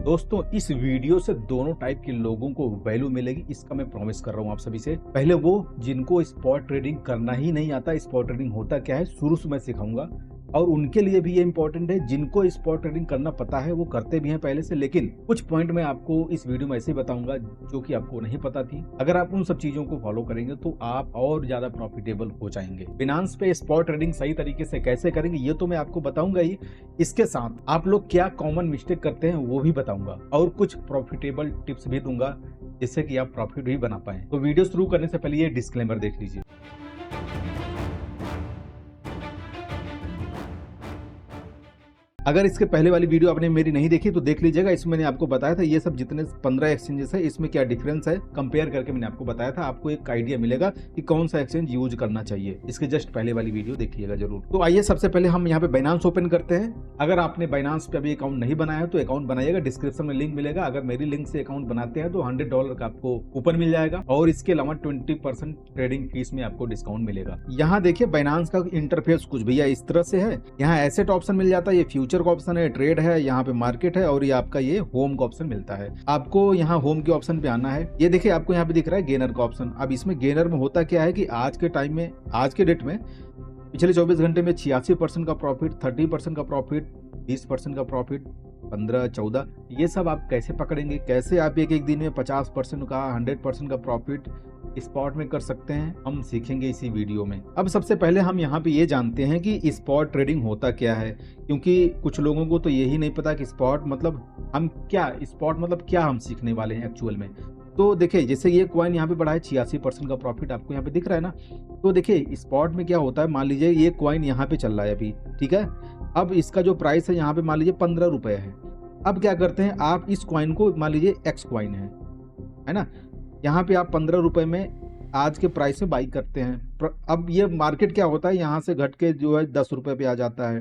दोस्तों इस वीडियो से दोनों टाइप के लोगों को वैल्यू मिलेगी, इसका मैं प्रॉमिस कर रहा हूँ आप सभी से। पहले वो जिनको स्पॉट ट्रेडिंग करना ही नहीं आता, स्पॉट ट्रेडिंग होता क्या है शुरू से मैं सिखाऊंगा, और उनके लिए भी ये इंपॉर्टेंट है जिनको स्पॉट ट्रेडिंग करना पता है, वो करते भी हैं पहले से, लेकिन कुछ पॉइंट मैं आपको इस वीडियो में ऐसे बताऊंगा जो कि आपको नहीं पता थी। अगर आप उन सब चीजों को फॉलो करेंगे तो आप और ज्यादा प्रॉफिटेबल हो जाएंगे। बिनांस पे स्पॉट ट्रेडिंग सही तरीके से कैसे करेंगे ये तो मैं आपको बताऊंगा ही, इसके साथ आप लोग क्या कॉमन मिस्टेक करते हैं वो भी बताऊंगा, और कुछ प्रॉफिटेबल टिप्स भी दूंगा जिससे कि आप प्रॉफिट भी बना पाए। तो वीडियो शुरू करने से पहले ये डिस्क्लेमर देख लीजिए। अगर इसके पहले वाली वीडियो आपने मेरी नहीं देखी तो देख लीजिएगा, इसमें मैंने आपको बताया था ये सब जितने 15 एक्सचेंजेस है इसमें क्या डिफरेंस है, कंपेयर करके मैंने आपको बताया था। आपको एक आइडिया मिलेगा कि कौन सा एक्सचेंज यूज करना चाहिए। इसके जस्ट पहले वाली वीडियो देखिएगा जरूर। तो आइए सबसे पहले हम यहाँ पे बाइनांस ओपन करते हैं। अगर आपने बाइनांस पे अभी अकाउंट नहीं बनाया तो अकाउंट बनाइएगा, डिस्क्रिप्शन में लिंक मिलेगा। अगर मेरी लिंक से अकाउंट बनाते हैं तो $100 का आपको कूपन मिल जाएगा, और इसके अलावा 20% ट्रेडिंग फीस में आपको डिस्काउंट मिलेगा। यहाँ देखिए बाइनांस का इंटरफेस कुछ भैया इस तरह से है। यहाँ एसेट ऑप्शन मिल जाता है, ये फ्यूचर का ऑप्शन है, ट्रेड है, यहाँ पे मार्केट है, और ये आपका ये होम का ऑप्शन मिलता है। आपको यहाँ होम के ऑप्शन पे आना है। ये देखिए आपको यहाँ पे दिख रहा है गेनर का ऑप्शन। अब इसमें गेनर में होता क्या है कि आज के टाइम में, आज के डेट में पिछले 24 घंटे में 86% का प्रॉफिट, 30% का प्रॉफिट, 20% का प्रॉफिट, 15, 14, ये सब आप कैसे पकड़ेंगे, कैसे आप एक एक दिन में 50% का, 100% का प्रॉफिट स्पॉट में कर सकते हैं, हम सीखेंगे इसी वीडियो में। अब सबसे पहले हम यहाँ पे ये जानते हैं कि स्पॉट ट्रेडिंग होता क्या है, क्योंकि कुछ लोगों को तो यही नहीं पता कि स्पॉट मतलब हम क्या, स्पॉट मतलब क्या हम सीखने वाले हैं एक्चुअल में। तो देखिए जैसे ये कॉइन यहाँ पे बढ़ा है 86% का प्रॉफिट आपको यहाँ पे दिख रहा है ना। तो देखिए स्पॉट में क्या होता है, मान लीजिए ये कॉइन यहाँ पे चल रहा है अभी, ठीक है। अब इसका जो प्राइस है यहाँ पे मान लीजिए 15 रुपए है। अब क्या करते हैं, आप इस कॉइन को मान लीजिए एक्स कॉइन है ना, यहाँ पे आप 15 रुपए में आज के प्राइस में बाई करते हैं। अब ये मार्केट क्या होता है, यहाँ से घट के जो है 10 रुपए पे आ जाता है,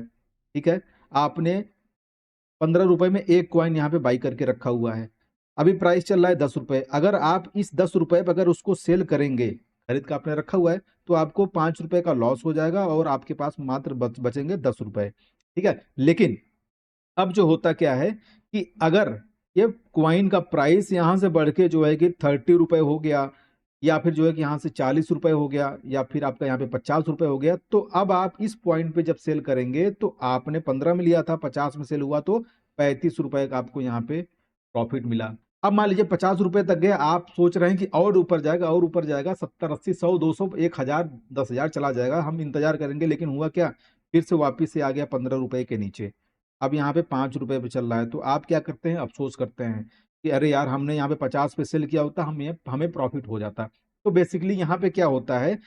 ठीक है। आपने 15 रुपए में एक कॉइन यहाँ पे बाई करके रखा हुआ है, अभी प्राइस चल रहा है 10 रुपए। अगर आप इस 10 रुपए पर अगर उसको सेल करेंगे, खरीद का आपने रखा हुआ है, तो आपको 5 रुपए का लॉस हो जाएगा और आपके पास मात्र बचेंगे 10 रुपए, ठीक है। लेकिन अब जो होता क्या है कि अगर ये क्वाइन का प्राइस यहां से बढ़ के जो है कि 30 रुपए हो गया, या फिर जो है कि यहाँ से 40 रुपए हो गया, या फिर आपका यहाँ पे 50 रुपए हो गया, तो अब आप इस पॉइंट पे जब सेल करेंगे तो आपने 15 में लिया था, 50 में सेल हुआ तो 35 रुपए का आपको यहाँ पे प्रॉफिट मिला। अब मान लीजिए 50 रुपए तक गए, आप सोच रहे हैं कि और ऊपर जाएगा, और ऊपर जाएगा, 70, 80, 100, 200, 1000, 10,000 चला जाएगा, हम इंतजार करेंगे। लेकिन हुआ क्या, फिर से वापिस से आ गया 15 रुपए के नीचे। अब यहाँ पे 5 रुपए पे चल रहा है, तो आप क्या करते हैं, अफसोस करते हैं कि अरे यार हमने यहाँ पे 50 पे सेल किया होता, हमें प्रॉफिट हो जाता। तो बेसिकली यहाँ पे क्या होता है,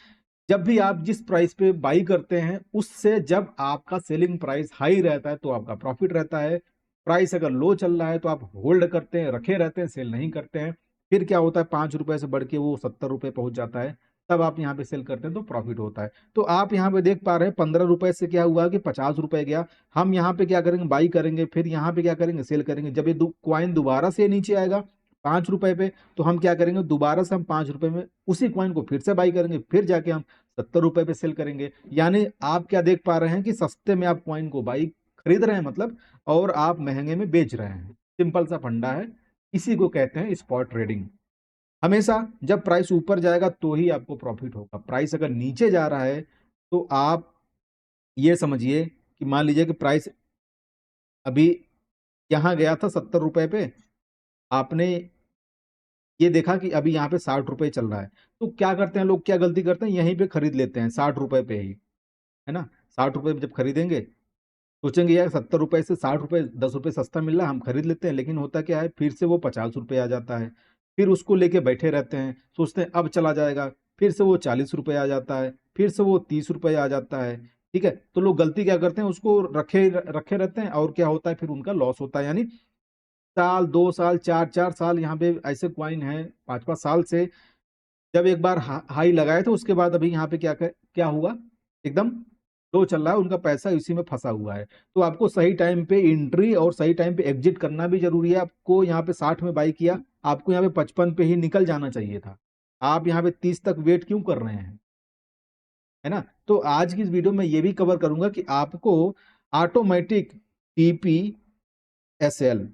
जब भी आप जिस प्राइस पे बाई करते हैं उससे जब आपका सेलिंग प्राइस हाई रहता है तो आपका प्रॉफिट रहता है। प्राइस अगर लो चल रहा है तो आप होल्ड करते हैं, रखे रहते हैं, सेल नहीं करते हैं। फिर क्या होता है, 5 रुपए से बढ़ के वो 70 रुपए पहुंच जाता है, तब आप यहाँ पे सेल करते हैं तो प्रॉफिट होता है। तो आप यहाँ पे देख पा रहे हैं 15 रुपए से क्या हुआ कि 50 रुपए गया। हम यहाँ पे क्या करेंगे, बाई करेंगे, फिर यहाँ पे क्या करेंगे, सेल करेंगे। जब ये क्वाइन दोबारा से नीचे आएगा 5 रुपए पे, तो हम क्या करेंगे, दोबारा से हम 5 रुपए में उसी क्वाइन को फिर से बाई करेंगे, फिर जाके हम 70 रुपए पे सेल करेंगे। यानी आप क्या देख पा रहे हैं कि सस्ते में आप क्वाइन को बाई खरीद रहे हैं मतलब, और आप महंगे में बेच रहे हैं। सिंपल सा फंडा है, इसी को कहते हैं स्पॉट ट्रेडिंग। हमेशा जब प्राइस ऊपर जाएगा तो ही आपको प्रॉफिट होगा। प्राइस अगर नीचे जा रहा है तो आप ये समझिए कि मान लीजिए कि प्राइस अभी यहाँ गया था 70 रुपए पे, आपने ये देखा कि अभी यहाँ पे 60 रुपए चल रहा है, तो क्या करते हैं लोग, क्या गलती करते हैं, यहीं पे खरीद लेते हैं 60 रुपए पे ही, है ना। 60 रुपए पे जब खरीदेंगे, सोचेंगे यार 70 रुपए से 60 रुपए, 10 रुपए सस्ता मिल रहा है, हम खरीद लेते हैं। लेकिन होता क्या है, फिर से वो 50 रुपए आ जाता है, फिर उसको लेके बैठे रहते हैं, सोचते हैं अब चला जाएगा, फिर से वो 40 रुपए आ जाता है, फिर से वो 30 रुपए आ जाता है, ठीक है। तो लोग गलती क्या करते हैं, उसको रखे रखे रहते हैं, और क्या होता है, फिर उनका लॉस होता है। यानी साल, 2 साल, 4 4 साल, यहाँ पे ऐसे क्वाइन है 5 5 साल से, जब एक बार हाई लगाए थे उसके बाद अभी यहाँ पे क्या हुआ, एकदम लो चल रहा है, उनका पैसा इसी में फंसा हुआ है। तो आपको सही टाइम पे एंट्री और सही टाइम पे एग्जिट करना भी जरूरी है। आपको यहाँ पे 60 में बाई किया, आपको यहाँ पे 55 पे ही निकल जाना चाहिए था। आप यहाँ पे 30 तक वेट क्यों कर रहे हैं, है ना। तो आज की इस वीडियो में ये भी कवर करूंगा कि आपको ऑटोमेटिक टीपी एसएल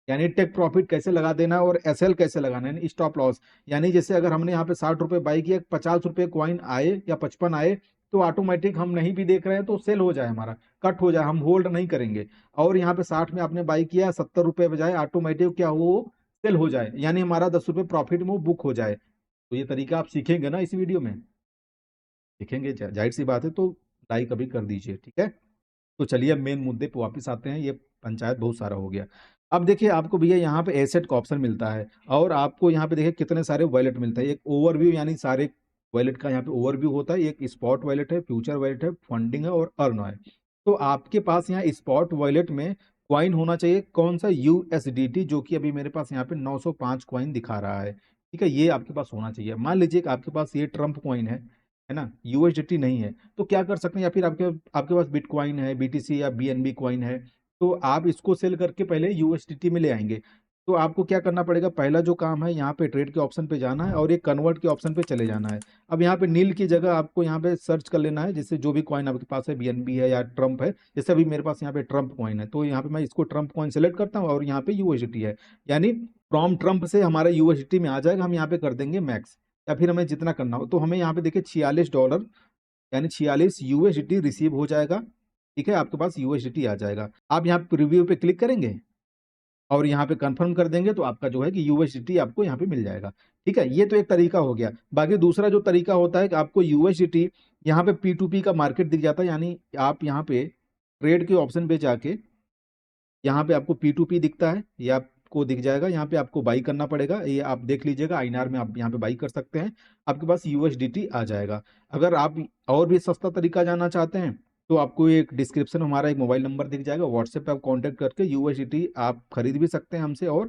यानी टेक प्रॉफिट कैसे लगा देना है और एसएल कैसे लगाना है, यानी स्टॉप लॉस। यानी जैसे अगर हमने यहाँ पे 60 रुपए बाई किया, 50 रुपए कॉइन आए या 55 आए, तो ऑटोमेटिक हम नहीं भी देख रहे हैं तो सेल हो जाए, हमारा कट हो जाए, हम होल्ड नहीं करेंगे। और यहाँ पे 60 में आपने बाई किया, 70 रुपए बजाय ऑटोमेटिक क्या हो, सेल हो जाए, यानी हमारा 10 रुपए प्रॉफिट में वो बुक हो जाए। तो ये तरीका आप सीखेंगे ना इस वीडियो में, सीखेंगे, जाहिर सी बात है। तो लाइक अभी कर दीजिए, ठीक है। तो चलिए अब मेन मुद्दे पे वापस आते हैं, ये पंचायत बहुत सारा हो गया। अब देखिए आपको भैया यहाँ पे एसेट का ऑप्शन मिलता है, और आपको यहाँ पे देखिए कितने सारे वॉलेट मिलते हैं। एक ओवरव्यू, यानी सारे वॉलेट का यहाँ पे ओवरव्यू होता है। एक स्पॉट वॉलेट है, फ्यूचर वॉलेट है, फंडिंग है और अर्न है। तो आपके पास यहाँ स्पॉट वॉलेट में क्वाइन होना चाहिए, कौन सा, यूएसडीटी, जो कि अभी मेरे पास यहाँ पे 905 क्वाइन दिखा रहा है, ठीक है। ये आपके पास होना चाहिए। मान लीजिए कि आपके पास ये ट्रम्प क्वाइन है ना, यूएसडीटी नहीं है, तो क्या कर सकते हैं, या फिर आपके आपके पास बिटकॉइन है, बीटीसी या बीएनबी कॉइन है, तो आप इसको सेल करके पहले यूएसडीटी में ले आएंगे। तो आपको क्या करना पड़ेगा, पहला जो काम है यहाँ पे ट्रेड के ऑप्शन पे जाना है और ये कन्वर्ट के ऑप्शन पे चले जाना है। अब यहाँ पे नील की जगह आपको यहाँ पे सर्च कर लेना है, जैसे जो भी कॉइन आपके पास है, बीएनबी है या ट्रम्प है। जैसे अभी मेरे पास यहाँ पे ट्रम्प कॉइन है, तो यहाँ पे मैं इसको ट्रम्प कॉइन सेलेक्ट करता हूँ और यहाँ पे यूएसडीटी है, यानी फ्रॉम ट्रम्प से हमारा यूएसडीटी में आ जाएगा। हम यहाँ पे कर देंगे मैक्स, या फिर हमें जितना करना हो, तो हमें यहाँ पे देखिए $46 यानी 46 यूएसडीटी रिसीव हो जाएगा, ठीक है। आपके पास यूएसडीटी आ जाएगा। आप यहाँ प्रीव्यू पे क्लिक करेंगे और यहाँ पे कंफर्म कर देंगे, तो आपका जो है कि यूएसडीटी आपको यहाँ पे मिल जाएगा, ठीक है। ये तो एक तरीका हो गया। बाकी दूसरा जो तरीका होता है कि आपको यूएसडीटी यहाँ पे P2P का मार्केट दिख जाता है, यानी आप यहाँ पे ट्रेड के ऑप्शन पे जाके यहाँ पे आपको P2P दिखता है, ये आपको दिख जाएगा। यहाँ पे आपको बाई करना पड़ेगा, ये आप देख लीजिएगा, आईएनआर में आप यहाँ पे बाई कर सकते हैं, आपके पास यूएसडीटी आ जाएगा। अगर आप और भी सस्ता तरीका जानना चाहते हैं, तो आपको एक डिस्क्रिप्शन में हमारा एक मोबाइल नंबर दिख जाएगा, व्हाट्सएप पे आप कांटेक्ट करके यूएसडीटी आप खरीद भी सकते हैं हमसे और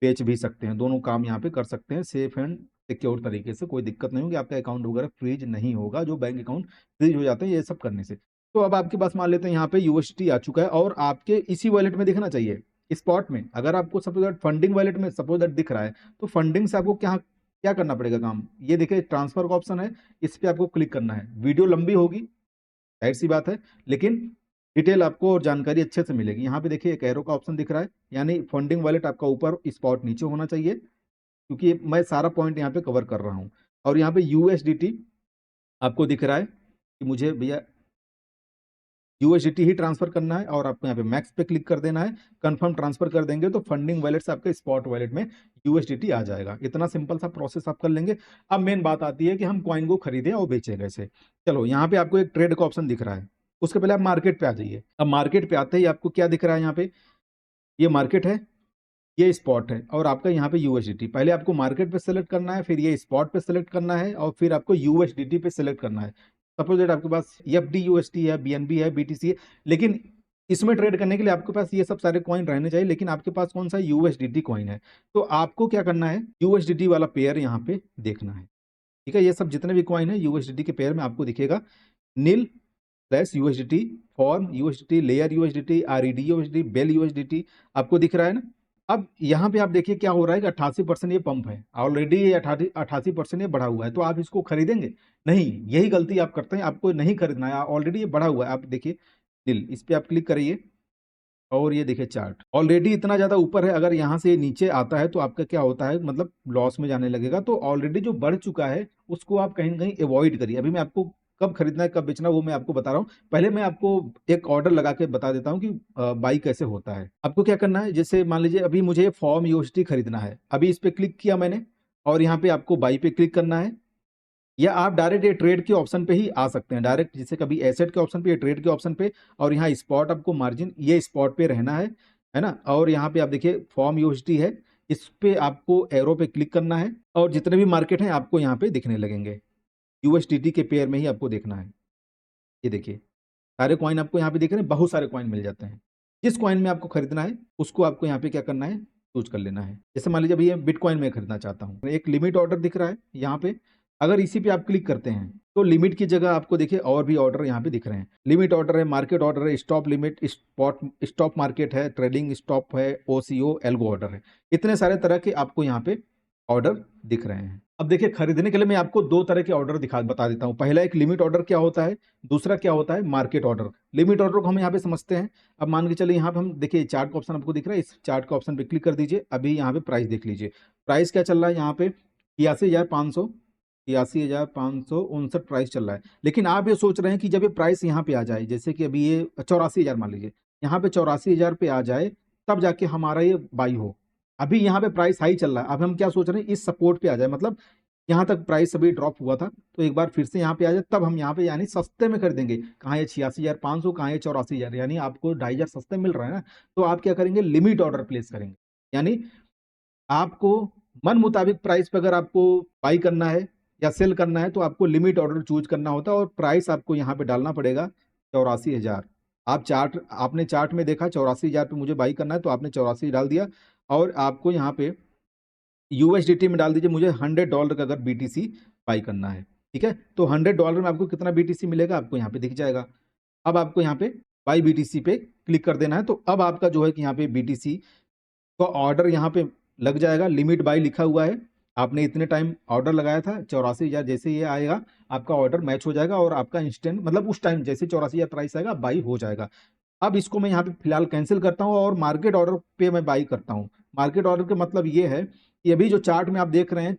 बेच भी सकते हैं। दोनों काम यहाँ पे कर सकते हैं सेफ एंड सिक्योर तरीके से, कोई दिक्कत नहीं होगी, आपका अकाउंट वगैरह फ्रीज नहीं होगा, जो बैंक अकाउंट फ्रीज हो जाते हैं ये सब करने से। तो अब आपके पास मान लेते हैं यहाँ पे यूएसटी आ चुका है, और आपके इसी वॉलेट में दिखना चाहिए, स्पॉट में। अगर आपको सपोज फंडिंग वॉलेट में सपोज दैट दिख रहा है, तो फंडिंग से आपको क्या क्या करना पड़ेगा काम, ये देखिए ट्रांसफर का ऑप्शन है, इस पर आपको क्लिक करना है। वीडियो लंबी होगी, जाहिर सी बात है, लेकिन डिटेल आपको और जानकारी अच्छे से मिलेगी। यहाँ पे देखिए एक एरो का ऑप्शन दिख रहा है, यानी फंडिंग वॉलेट आपका ऊपर, स्पॉट नीचे होना चाहिए, क्योंकि मैं सारा पॉइंट यहाँ पे कवर कर रहा हूँ। और यहाँ पे यूएसडीटी आपको दिख रहा है कि मुझे भैया यूएसडीटी ही ट्रांसफर करना है, और आपको यहाँ पे मैक्स पे क्लिक कर देना है। कंफर्म ट्रांसफर कर देंगे तो फंडिंग वॉलेट से आपके स्पॉट वॉलेट में यूएसडीटी आ जाएगा। इतना सिंपल सा प्रोसेस आप कर लेंगे। अब मेन बात आती है कि हम कॉइन को खरीदें और बेचें कैसे। चलो यहाँ पे आपको एक ट्रेड का ऑप्शन दिख रहा है, उसके पहले आप मार्केट पे आ जाइए। अब मार्केट पे आते ही आपको क्या दिख रहा है, यहाँ पे ये मार्केट है, ये स्पॉट है, और आपका यहाँ पे यूएसडीटी। पहले आपको मार्केट पे सेलेक्ट करना है, फिर ये स्पॉट पे सेलेक्ट करना है, और फिर आपको यूएसडीटी पे सेलेक्ट करना है। सपोज दैट आपके पास एफडी यूएसटी है, बीएनबी है, बीटीसी है, लेकिन इसमें ट्रेड करने के लिए आपके पास ये सब सारे कॉइन रहने चाहिए, लेकिन आपके पास कौन सा यूएसडीटी कॉइन है। तो आपको क्या करना है, यूएसडीटी वाला पेयर यहाँ पे देखना है, ठीक है। ये सब जितने भी कॉइन है यूएसडीटी के पेयर में आपको दिखेगा, Neil plus USDT, form USDT, layer USDT, RED USDT, bell USDT, आपको दिख रहा है ना। अब यहाँ पे आप देखिए क्या हो रहा है कि 88% ये पंप है, ऑलरेडी ये 88% ये बढ़ा हुआ है, तो आप इसको खरीदेंगे नहीं। यही गलती आप करते हैं, आपको नहीं खरीदना है, ऑलरेडी ये बढ़ा हुआ है। आप देखिए दिल, इस पे आप क्लिक करिए और ये देखिए चार्ट ऑलरेडी इतना ज्यादा ऊपर है। अगर यहाँ से नीचे आता है तो आपका क्या होता है, मतलब लॉस में जाने लगेगा। तो ऑलरेडी जो बढ़ चुका है उसको आप कहीं ना कहीं अवॉइड करिए। अभी मैं आपको कब खरीदना है कब बेचना वो मैं आपको बता रहा हूँ। पहले मैं आपको एक ऑर्डर लगा के बता देता हूँ कि बाई कैसे होता है। आपको क्या करना है, जैसे मान लीजिए अभी मुझे फॉर्म यूएसडी खरीदना है, अभी इस पे क्लिक किया मैंने, और यहाँ पे आपको बाई पे क्लिक करना है, या आप डायरेक्ट ये ट्रेड के ऑप्शन पे ही आ सकते हैं डायरेक्ट, जैसे कभी एसेट के ऑप्शन पे या ट्रेड के ऑप्शन पे, और यहाँ स्पॉट आपको मार्जिन ये स्पॉट पे रहना है ना। और यहाँ पे आप देखिए फॉर्म यूएसडी है, इस पे आपको एरो पे क्लिक करना है, और जितने भी मार्केट हैं आपको यहाँ पे दिखने लगेंगे। यूएसडीटी के पेयर में ही आपको देखना है। ये देखिए सारे कॉइन आपको यहाँ पे दिख रहे हैं, बहुत सारे कॉइन मिल जाते हैं। जिस कॉइन में आपको खरीदना है उसको आपको यहाँ पे क्या करना है, चूज कर लेना है। जैसे मान लीजिए अभी ये बिटकॉइन में खरीदना चाहता हूँ, एक लिमिट ऑर्डर दिख रहा है यहाँ पे, अगर इसी पे आप क्लिक करते हैं तो लिमिट की जगह आपको देखिए और भी ऑर्डर यहाँ पे दिख रहे हैं। लिमिट ऑर्डर है, मार्केट ऑर्डर है, stop limit, spot stop market है, ट्रेडिंग स्टॉप है, ओसीओ, एल्गो ऑर्डर है। इतने सारे तरह के आपको यहाँ पे ऑर्डर दिख रहे हैं। अब देखिए खरीदने के लिए मैं आपको दो तरह के ऑर्डर बता देता हूँ। पहला एक लिमिट ऑर्डर क्या होता है, दूसरा क्या होता है मार्केट ऑर्डर। लिमिट ऑर्डर को हम यहाँ पे समझते हैं। अब मान के चलिए यहाँ पे हम देखिए चार्ट का ऑप्शन आपको दिख रहा है, इस चार्ट का ऑप्शन पे क्लिक कर दीजिए। अभी यहाँ पे प्राइस देख लीजिए, प्राइस क्या चल रहा है यहाँ पे 83,559 प्राइस चल रहा है। लेकिन आप ये सोच रहे हैं कि जब ये प्राइस यहाँ पे आ जाए, जैसे कि अभी ये 84,000 मान लीजिए, यहाँ पे 84,000 पे आ जाए तब जाके हमारा ये बाई हो। अभी यहाँ पे प्राइस हाई चल रहा है, अब हम क्या सोच रहे हैं इस सपोर्ट पे आ जाए, मतलब यहाँ तक प्राइस अभी ड्रॉप हुआ था तो एक बार फिर से यहाँ पे आ जाए, तब हम यहाँ पे यानी सस्ते में खरीदेंगे। कहाँ ये 86,500, कहाँ ये 84,000, यानी आपको 2,500 सस्ते मिल रहा है ना। तो आप क्या करेंगे, लिमिट ऑर्डर प्लेस करेंगे। यानी आपको मन मुताबिक प्राइस पे अगर आपको बाई करना है या सेल करना है तो आपको लिमिट ऑर्डर चूज करना होता है, और प्राइस आपको यहाँ पे डालना पड़ेगा 84,000। आपने चार्ट में देखा 84,000 पे मुझे बाई करना है तो आपने 84 डाल दिया, और आपको यहाँ पे यूएसडीटी में डाल दीजिए मुझे $100 का अगर बीटीसी बाई करना है। ठीक है, तो $100 में आपको कितना बीटीसी मिलेगा आपको यहाँ पे दिख जाएगा। अब आपको यहाँ पे बाई बीटीसी पे क्लिक कर देना है, तो अब आपका जो है कि यहाँ पे बीटीसी का ऑर्डर यहाँ पे लग जाएगा। लिमिट बाई लिखा हुआ है, आपने इतने टाइम ऑर्डर लगाया था 84,000, जैसे ये आएगा आपका ऑर्डर मैच हो जाएगा और आपका इंस्टेंट मतलब उस टाइम जैसे 84,000 प्राइस आएगा बाई हो जाएगा। अब इसको मैं यहाँ पे फिलहाल कैंसिल करता हूँ और मार्केट ऑर्डर पे मैं बाई करता हूँ। मार्केट ऑर्डर का मतलब ये है कि अभी जो चार्ट में आप देख रहे हैं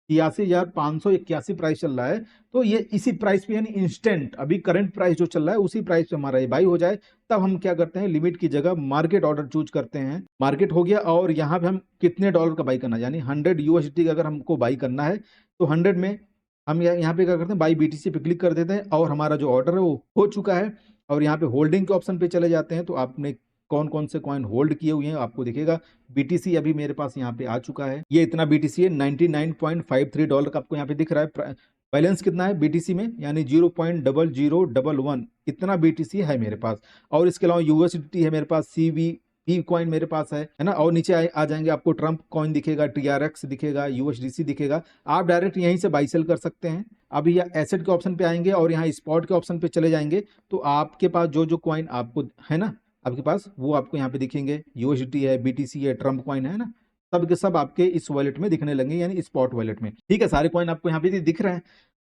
83,581 प्राइस चल रहा है, तो ये इसी प्राइस पे यानी इंस्टेंट अभी करंट प्राइस जो चल रहा है उसी प्राइस पे हमारा ये बाई हो जाए, तब हम क्या करते हैं लिमिट की जगह मार्केट ऑर्डर चूज करते हैं। मार्केट हो गया, और यहाँ पे हम कितने डॉलर का बाई करना है, यानी 100 यूएसडी का अगर हमको बाई करना है तो 100 में हम यहाँ पे क्या करते हैं बाई बीटीसी पे क्लिक कर देते हैं, और हमारा जो ऑर्डर है वो हो चुका है। और यहाँ पे होल्डिंग के ऑप्शन पे चले जाते हैं, तो आपने कौन कौन से कॉइन होल्ड किए हुए हैं आपको दिखेगा। बीटीसी अभी मेरे पास यहाँ पे आ चुका है, ये इतना बीटीसी है $99.53 का आपको यहाँ पे दिख रहा है। बैलेंस कितना है बीटीसी में, यानी 0.0011 इतना बीटीसी है मेरे पास। और इसके अलावा यूएसडीटी है मेरे पास, सीवीपी कॉइन मेरे पास है ना। और नीचे आ जाएंगे आपको ट्रम्प कॉइन दिखेगा, टीआरएक्स दिखेगा, यूएसडीसी दिखेगा। आप डायरेक्ट यहीं से बाई सेल कर सकते हैं। अभी यह एसेट के ऑप्शन पे आएंगे और यहाँ स्पॉट के ऑप्शन पे चले जाएंगे, तो आपके पास जो जो कॉइन आपको है ना आपके पास वो आपको यहाँ पे दिखेंगे। यूएसडीटी है, बीटीसी है, ट्रम्प कॉइन है ना, सब के सब आपके इस वॉलेट में दिखने लगेंगे, यानी स्पॉट वॉलेट में। ठीक है, सारे कॉइन आपको यहाँ पे दिख रहे हैं।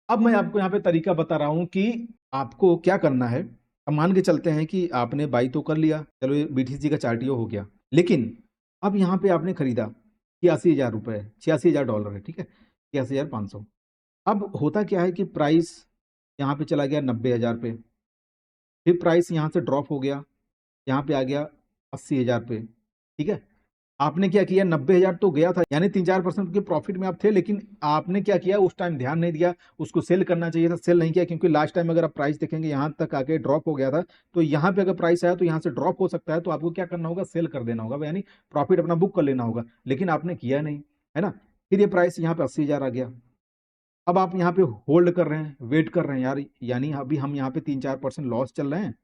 अब मैं आपको यहाँ पे तरीका बता रहा हूँ कि आपको क्या करना है। अब मान के चलते हैं कि आपने बाई तो कर लिया, चलो ये बीटीसी का चार्टियो हो गया, लेकिन अब यहाँ पे आपने खरीदा 86,000 रुपये, $86,000 है, ठीक है, 86,500। अब होता क्या है कि प्राइस यहाँ पे चला गया 90,000 पे, फिर प्राइस यहाँ से ड्रॉप हो गया, यहाँ पे आ गया 80,000 पे। ठीक है, आपने क्या किया 90,000 तो गया था, यानी 3-4% के प्रॉफिट में आप थे, लेकिन आपने क्या किया उस टाइम ध्यान नहीं दिया, उसको सेल करना चाहिए था, सेल नहीं किया, क्योंकि लास्ट टाइम अगर आप प्राइस देखेंगे यहाँ तक आके ड्रॉप हो गया था। तो यहाँ पे अगर प्राइस आया तो यहाँ से ड्रॉप हो सकता है, तो आपको क्या करना होगा सेल कर देना होगा, यानी प्रॉफिट अपना बुक कर लेना होगा, लेकिन आपने किया नहीं, है ना। फिर ये प्राइस यहाँ पे 80,000 आ गया। अब आप यहाँ पे होल्ड कर रहे हैं, वेट कर रहे हैं यार, यानी अभी हम यहाँ पे 3-4% लॉस चल रहे हैं।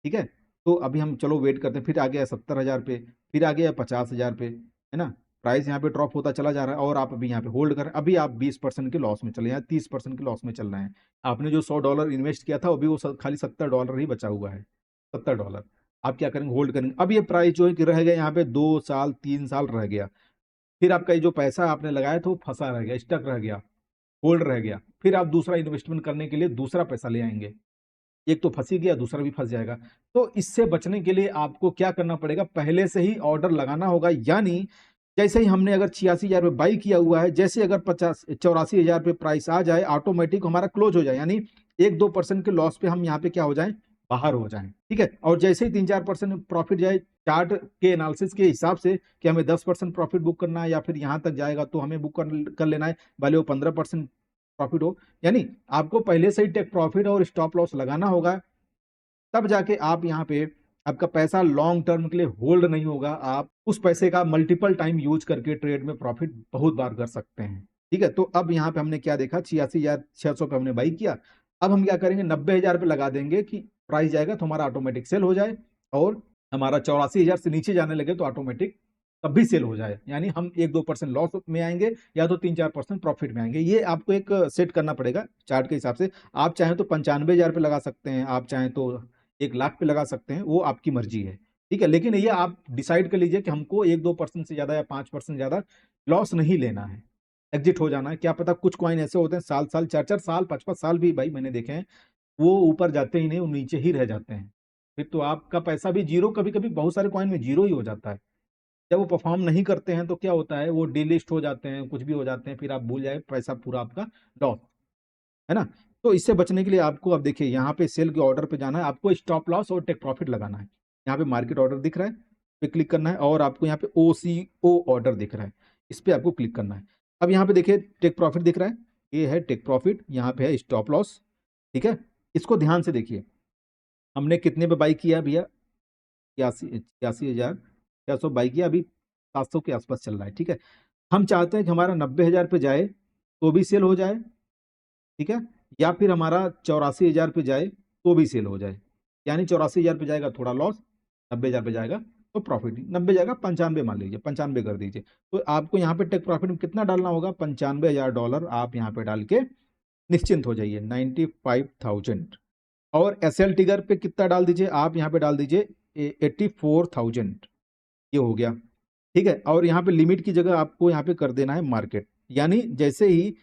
ठीक है, तो अभी हम चलो वेट करते हैं, फिर आ गया 70,000 पे, फिर आ गया 50,000 पे, है ना। प्राइस यहाँ पे ड्रॉप होता चला जा रहा है और आप अभी यहाँ पे होल्ड कर, अभी आप 20% के लॉस में चले हैं, 30% के लॉस में चल रहे हैं। आपने जो $100 इन्वेस्ट किया था अभी वो खाली $70 ही बचा हुआ है, $70। आप क्या करेंगे होल्ड करेंगे। अब ये प्राइस जो है कि रह गया यहाँ पे 2 साल 3 साल रह गया, फिर आपका ये जो पैसा आपने लगाया था वो फंसा रह गया, स्टक रह गया, होल्ड रह गया। फिर आप दूसरा इन्वेस्टमेंट करने के लिए दूसरा पैसा ले आएंगे, एक तो फंसी गया, दूसरा भी फंस जाएगा। तो इससे बचने के लिए आपको क्या करना पड़ेगा, पहले से ही ऑर्डर लगाना होगा। यानी जैसे ही हमने अगर 86,000 पे बाई किया हुआ है, जैसे अगर 84,000 पे प्राइस आ जाए ऑटोमेटिक हमारा क्लोज हो जाए, यानी 1-2% के लॉस पे हम यहाँ पे क्या हो जाए बाहर हो जाएं। ठीक है, और जैसे ही 3-4% प्रॉफिट जाए चार्ट के एनालिसिस के हिसाब से कि हमें 10% प्रॉफिट बुक करना है या फिर यहाँ तक जाएगा तो हमें बुक कर लेना है, भले वो 15% प्रॉफिट हो। यानी आपको पहले से ही टेक प्रॉफिट और स्टॉप लॉस लगाना होगा, तब जाके आप यहाँ पे आपका पैसा लॉन्ग टर्म के लिए होल्ड नहीं होगा, आप उस पैसे का मल्टीपल टाइम यूज करके ट्रेड में प्रॉफिट बहुत बार कर सकते हैं। ठीक है, तो अब यहाँ पे हमने क्या देखा 86,600 पे हमने बाई किया। अब हम क्या करेंगे 90,000 पे लगा देंगे कि प्राइस जाएगा तो हमारा ऑटोमेटिक सेल हो जाए, और हमारा 84,000 से नीचे जाने लगे तो ऑटोमेटिक तब भी सेल हो जाए, यानी हम 1-2% लॉस में आएंगे या तो 3-4% प्रॉफिट में आएंगे। ये आपको एक सेट करना पड़ेगा चार्ट के हिसाब से। आप चाहें तो 95,000 पे लगा सकते हैं, आप चाहें तो 1 लाख पे लगा सकते हैं, वो आपकी मर्जी है। ठीक है, लेकिन ये आप डिसाइड कर लीजिए कि हमको 1-2% से ज्यादा या 5% ज्यादा लॉस नहीं लेना है। एग्जिट हो जाना है। क्या पता कुछ कॉइन ऐसे होते हैं साल साल 4-4 साल 5-5 साल भी भाई मैंने देखे हैं, वो ऊपर जाते ही नहीं, वो नीचे ही रह जाते हैं। फिर तो आपका पैसा भी जीरो, कभी कभी बहुत सारे कॉइन में जीरो ही हो जाता है। जब वो परफॉर्म नहीं करते हैं तो क्या होता है, वो डिलिस्ट हो जाते हैं, कुछ भी हो जाते हैं, फिर आप भूल जाए पैसा पूरा आपका लॉस, है ना। तो इससे बचने के लिए आपको अब देखिए यहाँ पे सेल के ऑर्डर पे जाना है, आपको स्टॉप लॉस और टेक प्रॉफिट लगाना है। यहाँ पे मार्केट ऑर्डर दिख रहा है, पे क्लिक करना है, और आपको यहाँ पे OCO ऑर्डर दिख रहा है, इस पे आपको क्लिक करना है। अब यहाँ पे देखिए टेक प्रॉफिट दिख रहा है, ये है टेक प्रॉफिट, यहाँ पे है स्टॉप लॉस। ठीक है, इसको ध्यान से देखिए, हमने कितने पे बाई किया भैया, 86,600 बाई किया, अभी 700 के आसपास चल रहा है। ठीक है, हम चाहते हैं कि हमारा 90,000 पे जाए तो भी सेल हो जाए, ठीक है, या फिर हमारा 84,000 पे जाए तो भी सेल हो जाए। यानी 84,000 पे जाएगा थोड़ा लॉस, 90,000 पे जाएगा तो प्रॉफिट, 90 जाएगा 95 मान लीजिए, 95 कर दीजिए। तो आपको यहाँ पे टेक प्रॉफिट में कितना डालना होगा, $95,000 आप यहाँ पे डाल के निश्चिंत हो जाइए, 95,000। और SL टिगर पे कितना डाल दीजिए, आप यहाँ पे डाल दीजिए 84,000, ये हो गया। ठीक है, और यहाँ पे लिमिट की जगह आपको यहाँ पे कर देना है मार्केट, यानी जैसे ही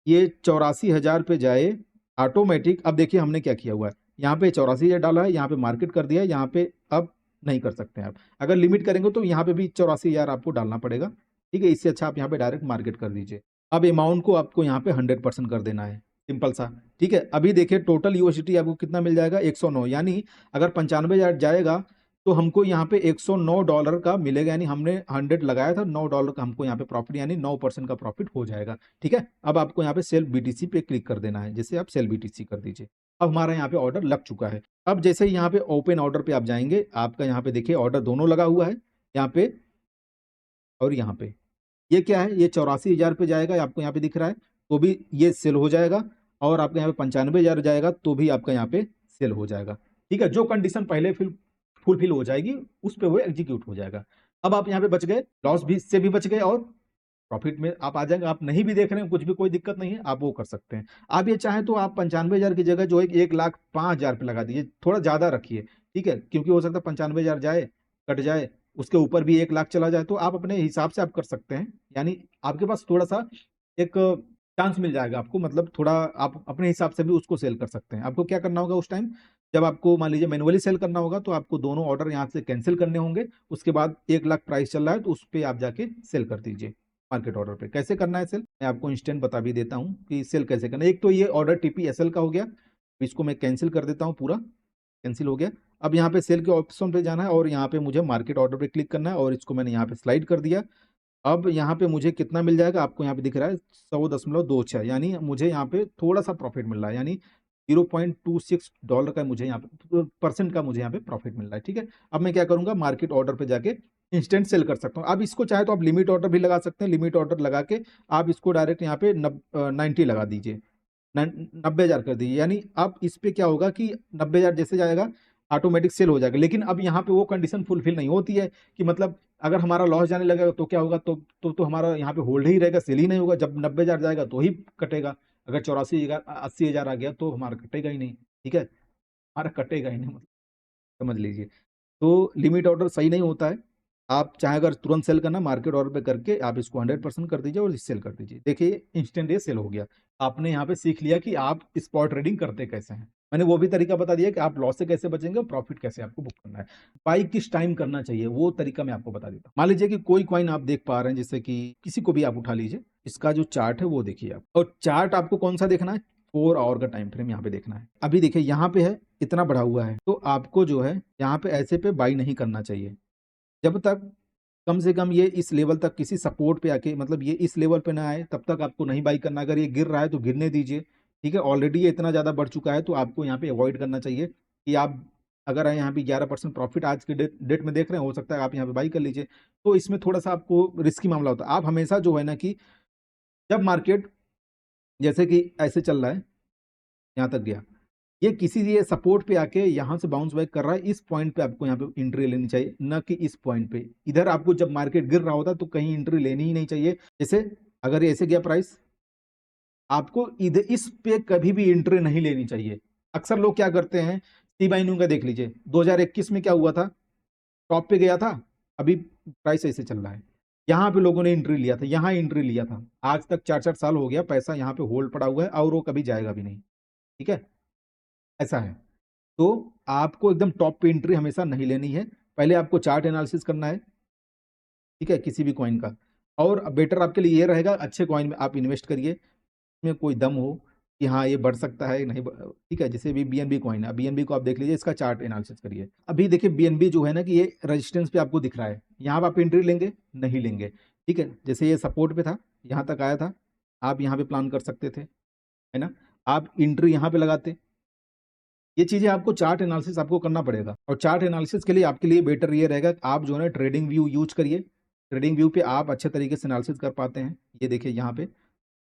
ये 84,000 पे जाए ऑटोमेटिक, अब देखिए हमने क्या किया हुआ है, यहाँ पे 84,000 डाला है, यहाँ पे मार्केट कर दिया है, यहाँ पे अब नहीं कर सकते हैं आप। अगर लिमिट करेंगे तो यहाँ पे भी 84,000 आपको डालना पड़ेगा। ठीक है, इससे अच्छा आप यहाँ पे डायरेक्ट मार्केट कर दीजिए। अब अमाउंट को आपको यहाँ पे 100% कर देना है, सिंपल सा। ठीक है, अभी देखिए टोटल यूएसडी आपको कितना मिल जाएगा, 109, यानी अगर 95,000 जाएगा तो हमको यहाँ पे $109 का मिलेगा, यानी हमने 100 लगाया था, $9 का हमको यहाँ पे प्रॉफिट, यानी 9% का प्रॉफिट हो जाएगा। ठीक है, अब आपको यहाँ पे सेल BTC पे क्लिक कर देना है, जैसे आप सेल BTC कर दीजिए। अब हमारा यहाँ पे ऑर्डर लग चुका है। अब जैसे ही यहाँ पे ओपन ऑर्डर पे आप जाएंगे, आपका यहाँ पे देखिए ऑर्डर दोनों लगा हुआ है, यहाँ पे और यहाँ पे। ये क्या है, ये 84,000 पे जाएगा, आपको यहाँ पे दिख रहा है, तो भी ये सेल हो जाएगा। और आपका यहाँ पे 95,000 जाएगा तो भी आपका यहाँ पे सेल हो जाएगा। ठीक है, जो कंडीशन पहले फुलफिल हो जाएगी उस पे वो एग्जीक्यूट हो जाएगा। अब आप यहाँ पे बच गए, लॉस भी से भी बच गए, और प्रॉफिट में आप आ जाएंगे। आप नहीं भी देख रहे हैं कुछ भी, कोई दिक्कत नहीं है, आप वो कर सकते हैं। आप ये चाहें तो आप 95,000 की जगह जो है 1,05,000 पे लगा दीजिए, थोड़ा ज्यादा रखिए। ठीक है, क्योंकि हो सकता है 95,000 जाए, कट जाए, उसके ऊपर भी 1,00,000 चला जाए, तो आप अपने हिसाब से आप कर सकते हैं। यानी आपके पास थोड़ा सा एक चांस मिल जाएगा आपको, मतलब थोड़ा आप अपने हिसाब से भी उसको सेल कर सकते हैं। आपको क्या करना होगा उस टाइम, जब आपको मान लीजिए मैनुअली सेल करना होगा, तो आपको दोनों ऑर्डर यहाँ से कैंसिल करने होंगे। उसके बाद 1,00,000 प्राइस चल रहा है तो उस पर आप जाके सेल कर दीजिए मार्केट ऑर्डर पे। कैसे करना है सेल, मैं आपको इंस्टेंट बता भी देता हूँ कि सेल कैसे करना है। एक तो ये ऑर्डर TPSL का हो गया, इसको मैं कैंसिल कर देता हूँ, पूरा कैंसिल हो गया। अब यहाँ पे सेल के ऑप्शन पे जाना है, और यहाँ पे मुझे मार्केट ऑर्डर पे क्लिक करना है, और इसको मैंने यहाँ पे स्लाइड कर दिया। अब यहाँ पे मुझे कितना मिल जाएगा, आपको यहाँ पे दिख रहा है 100.26, यानी मुझे यहाँ पे थोड़ा सा प्रॉफिट मिल रहा है, यानी $0.26 का मुझे यहाँ पे परसेंट का मुझे यहाँ पे प्रॉफिट मिल रहा है। ठीक है, अब मैं क्या करूंगा, मार्केट ऑर्डर पे जाके इंस्टेंट सेल कर सकता हूँ। अब इसको चाहे तो आप लिमिट ऑर्डर भी लगा सकते हैं, लिमिट ऑर्डर लगा के आप इसको डायरेक्ट यहाँ पे 90 लगा दीजिए, 90,000 कर दीजिए। यानी अब इस पे क्या होगा कि 90,000 जैसे जाएगा ऑटोमेटिक सेल हो जाएगा। लेकिन अब यहाँ पे वो कंडीशन फुलफिल नहीं होती है कि मतलब अगर हमारा लॉस जाने लगेगा तो क्या होगा, तो हमारा यहाँ पे होल्ड ही रहेगा, सेल ही नहीं होगा। जब 90,000 जाएगा तो ही कटेगा, अगर 84,000 80,000 आ गया तो हमारा कटेगा ही नहीं। ठीक है, हमारा कटेगा ही नहीं, मतलब समझ लीजिए। तो लिमिट ऑर्डर सही नहीं होता है। आप चाहे अगर तुरंत सेल करना, मार्केट ऑर्डर पे करके आप इसको 100% कर दीजिए और सेल कर दीजिए। देखिए इंस्टेंट ये सेल हो गया। आपने यहाँ पे सीख लिया कि आप स्पॉट ट्रेडिंग करते कैसे हैं। मैंने वो भी तरीका बता दिया कि आप लॉस से कैसे बचेंगे और प्रॉफिट कैसे आपको बुक करना है। बाई किस टाइम करना चाहिए वो तरीका मैं आपको बता देता हूँ। मान लीजिए कि कोई कॉइन आप देख पा रहे हैं, जैसे कि किसी को भी आप उठा लीजिए, इसका जो चार्ट है वो देखिए आप, और चार्ट आपको कौन सा देखना है, 4 आवर का टाइम फ्रेम यहाँ पे देखना है। अभी देखिए यहाँ पे है, इतना बढ़ा हुआ है, तो आपको जो है यहाँ पे ऐसे पे बाई नहीं करना चाहिए जब तक कम से कम ये इस लेवल तक किसी सपोर्ट पे आके, मतलब ये इस लेवल पे ना आए, तब तक आपको नहीं बाई करना। अगर ये गिर रहा है तो गिरने दीजिए। ठीक है, ऑलरेडी ये इतना ज़्यादा बढ़ चुका है तो आपको यहाँ पे अवॉइड करना चाहिए कि आप अगर यहाँ पे 11% प्रॉफिट आज के डेट में देख रहे हैं, हो सकता है आप यहाँ पे बाई कर लीजिए। तो इसमें थोड़ा सा आपको रिस्की मामला होता है। आप हमेशा जो है ना कि जब मार्केट जैसे कि ऐसे चल रहा है, यहाँ तक गया, ये सपोर्ट पे आके यहाँ से बाउंस बैक कर रहा है, इस पॉइंट पे आपको यहाँ पे एंट्री लेनी चाहिए, न कि इस पॉइंट पे। इधर आपको जब मार्केट गिर रहा होता है तो कहीं एंट्री लेनी ही नहीं चाहिए। जैसे अगर ये ऐसे गया प्राइस, आपको इधर इस पे कभी भी एंट्री नहीं लेनी चाहिए। अक्सर लोग क्या करते हैं, सी बाई न्यू का देख लीजिए, 2021 में क्या हुआ था, टॉप पे गया था, अभी प्राइस ऐसे चल रहा है। यहाँ पे लोगों ने एंट्री लिया था, यहाँ एंट्री लिया था, आज तक 4-4 साल हो गया, पैसा यहाँ पे होल्ड पड़ा हुआ है और वो कभी जाएगा भी नहीं। ठीक है, ऐसा है। तो आपको एकदम टॉप पे एंट्री हमेशा नहीं लेनी है, पहले आपको चार्ट एनालिसिस करना है, ठीक है, किसी भी कॉइन का। और बेटर आपके लिए ये रहेगा अच्छे कॉइन में आप इन्वेस्ट करिए, में कोई दम हो कि हाँ ये बढ़ सकता है नहीं ठीक है। जैसे भी बीएनबी कॉइन है, बीएनबी को आप देख लीजिए, इसका चार्ट एनालिसिस करिए। अभी देखिए बीएनबी जो है ना कि ये रेजिस्टेंस पे आपको दिख रहा है, यहाँ पे आप एंट्री लेंगे नहीं लेंगे, ठीक है। जैसे ये सपोर्ट पे था, यहाँ तक आया था, आप यहाँ पे प्लान कर सकते थे, है ना, आप एंट्री यहाँ पे लगाते। ये चीजें आपको चार्ट एनालिसिस आपको करना पड़ेगा, और चार्ट एनालिसिस के लिए आपके लिए बेटर ये रहेगा कि आप जो है ट्रेडिंग व्यू यूज करिए। ट्रेडिंग व्यू पे आप अच्छे तरीके से एनालिसिस कर पाते हैं। ये देखिए यहाँ पे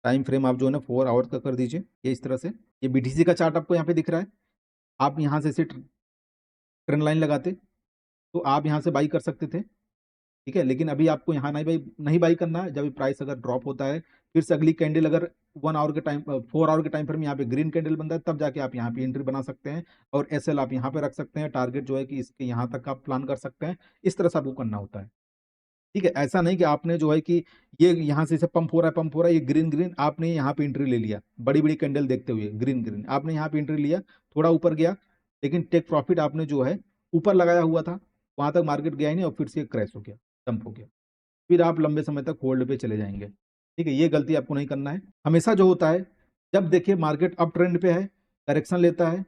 टाइम फ्रेम आप जो है ना 4 आवर्स का कर दीजिए, ये इस तरह से। ये बीटीसी का चार्ट आपको यहाँ पे दिख रहा है, आप यहाँ से इसे ट्रेंड लाइन लगाते तो आप यहाँ से बाई कर सकते थे, ठीक है। लेकिन अभी आपको यहाँ नहीं बाई करना है। जब प्राइस अगर ड्रॉप होता है, फिर से अगली कैंडल अगर 1 आवर के टाइम 4 आवर के टाइम फ्रेम यहाँ पे ग्रीन कैंडल बनता है, तब जाके आप यहाँ पे एंट्री बना सकते हैं, और एसएल आप यहाँ पे रख सकते हैं। टारगेट जो है कि इसके यहाँ तक आप प्लान कर सकते हैं। इस तरह से आपको करना होता है, ठीक है। ऐसा नहीं कि आपने जो है कि ये यहाँ से इसे पंप हो रहा है, पंप हो रहा है, ये ग्रीन ग्रीन, आपने यहाँ पे एंट्री ले लिया, बड़ी बड़ी कैंडल देखते हुए ग्रीन ग्रीन आपने यहाँ पे एंट्री लिया, थोड़ा ऊपर गया, लेकिन टेक प्रॉफिट आपने जो है ऊपर लगाया हुआ था, वहां तक मार्केट गया ही नहीं और फिर से क्रैश हो गया, डंप हो गया, फिर आप लंबे समय तक होल्ड पे चले जाएंगे, ठीक है। ये गलती आपको नहीं करना है। हमेशा जो होता है, जब देखिए मार्केट अप ट्रेंड पे है, करेक्शन लेता है,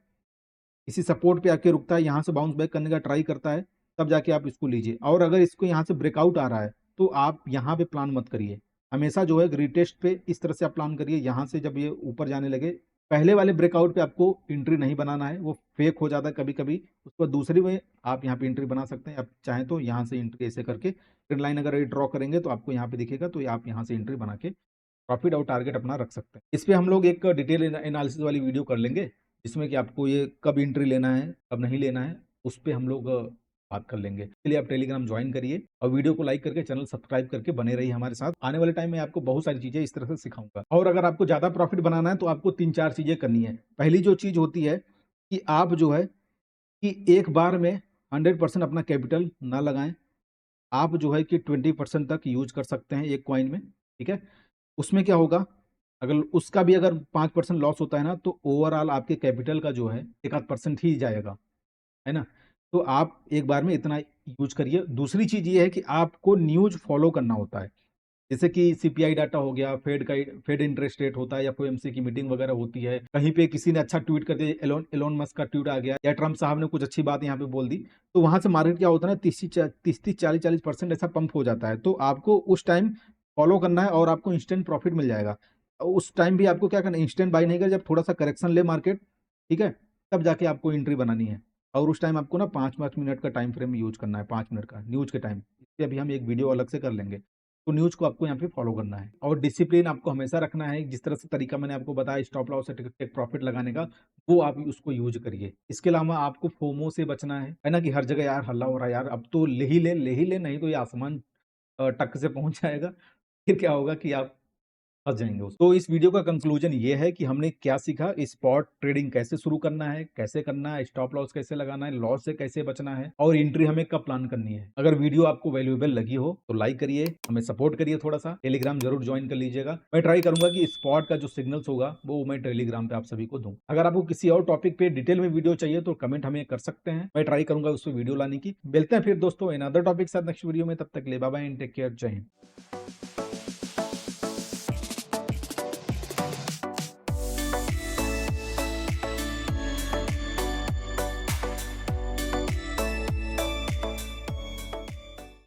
इसी सपोर्ट पे आके रुकता है, यहाँ से बाउंस बैक करने का ट्राई करता है, तब जाके आप इसको लीजिए। और अगर इसको यहाँ से ब्रेकआउट आ रहा है तो आप यहाँ पे प्लान मत करिए, हमेशा जो है रिटेस्ट पे इस तरह से आप प्लान करिए। यहाँ से जब ये ऊपर जाने लगे, पहले वाले ब्रेकआउट पे आपको एंट्री नहीं बनाना है, वो फेक हो जाता है कभी कभी। उसको दूसरी में आप यहाँ पे एंट्री बना सकते हैं, आप चाहें तो यहाँ से एंट्री ऐसे करके ट्रेंड लाइन अगर ड्रॉ करेंगे तो आपको यहाँ पे दिखेगा, तो आप यहाँ से एंट्री बना के प्रॉफिट और टारगेट अपना रख सकते हैं। इस पे हम लोग एक डिटेल एनालिसिस वाली वीडियो कर लेंगे, जिसमें कि आपको ये कब एंट्री लेना है कब नहीं लेना है, उस पर हम लोग बात कर लेंगे। इसके लिए आप टेलीग्राम ज्वाइन करिए और वीडियो को लाइक करके चैनल सब्सक्राइब करके बने रहिए हमारे साथ। आने वाले टाइम में आपको बहुत सारी चीजें इस तरह से सिखाऊंगा। और अगर आपको ज्यादा प्रॉफिट बनाना है तो आपको 3-4 चीजें करनी है। पहली जो चीज होती है कि आप जो है कि एक बार में 100% अपना कैपिटल ना लगाएं, आप जो है कि 20% तक यूज कर सकते हैं एक कॉइन में, ठीक है। उसमें क्या होगा, अगर उसका भी अगर 5% लॉस होता है ना, तो ओवरऑल आपके कैपिटल का जो है 1-8% ही जाएगा, है ना। तो आप एक बार में इतना यूज करिए। दूसरी चीज ये है कि आपको न्यूज फॉलो करना होता है, जैसे कि सीपीआई डाटा हो गया, फेड इंटरेस्ट रेट होता है, या एफओएमसी की मीटिंग वगैरह होती है, कहीं पे किसी ने अच्छा ट्वीट कर दिया, एलोन मस्क का ट्वीट आ गया, या ट्रम्प साहब ने कुछ अच्छी बात यहाँ पे बोल दी, तो वहां से मार्केट क्या होता है ना 30-40% ऐसा पंप हो जाता है। तो आपको उस टाइम फॉलो करना है और आपको इंस्टेंट प्रॉफिट मिल जाएगा। उस टाइम भी आपको क्या करना है, इंस्टेंट बाई नहीं कर, जब थोड़ा सा करेक्शन ले मार्केट, ठीक है, तब जाके आपको एंट्री बनानी है। और उस टाइम आपको ना 5-5 मिनट का टाइम फ्रेम यूज करना है, 5 मिनट का न्यूज के टाइम। इससे अभी हम एक वीडियो अलग से कर लेंगे। तो न्यूज को आपको यहाँ पे फॉलो करना है, और डिसिप्लिन आपको हमेशा रखना है। जिस तरह से तरीका मैंने आपको बताया स्टॉप लॉस से टेक प्रॉफिट लगाने का, वो आप उसको यूज करिए। इसके अलावा आपको फोमो से बचना है ना, कि हर जगह यार हल्ला हो रहा है, यार अब तो ले ही ले, नहीं तो ये आसमान टक से पहुंच जाएगा, फिर क्या होगा कि आप फंस जाएंगे तो इस वीडियो का कंक्लूजन ये है कि हमने क्या सीखा, स्पॉट ट्रेडिंग कैसे शुरू करना है, कैसे करना है, स्टॉप लॉस कैसे लगाना है, लॉस से कैसे बचना है, और एंट्री हमें कब प्लान करनी है। अगर वीडियो आपको वैल्यूएबल लगी हो तो लाइक करिए, हमें सपोर्ट करिए, थोड़ा सा टेलीग्राम जरूर ज्वाइन कर लीजिएगा। मैं ट्राई करूंगा कि स्पॉट का जो सिग्नल्स होगा वो मैं टेलीग्राम पे आप सभी को दूं। अगर आपको किसी और टॉपिक पे डिटेल में वीडियो चाहिए तो कमेंट हमें कर सकते हैं, मैं ट्राई करूंगा उस पर वीडियो लाने की। मिलते हैं फिर दोस्तों इन अदर टॉपिक के साथ नेक्स्ट वीडियो में, तब तक ले bye bye and take care, जय हिंद।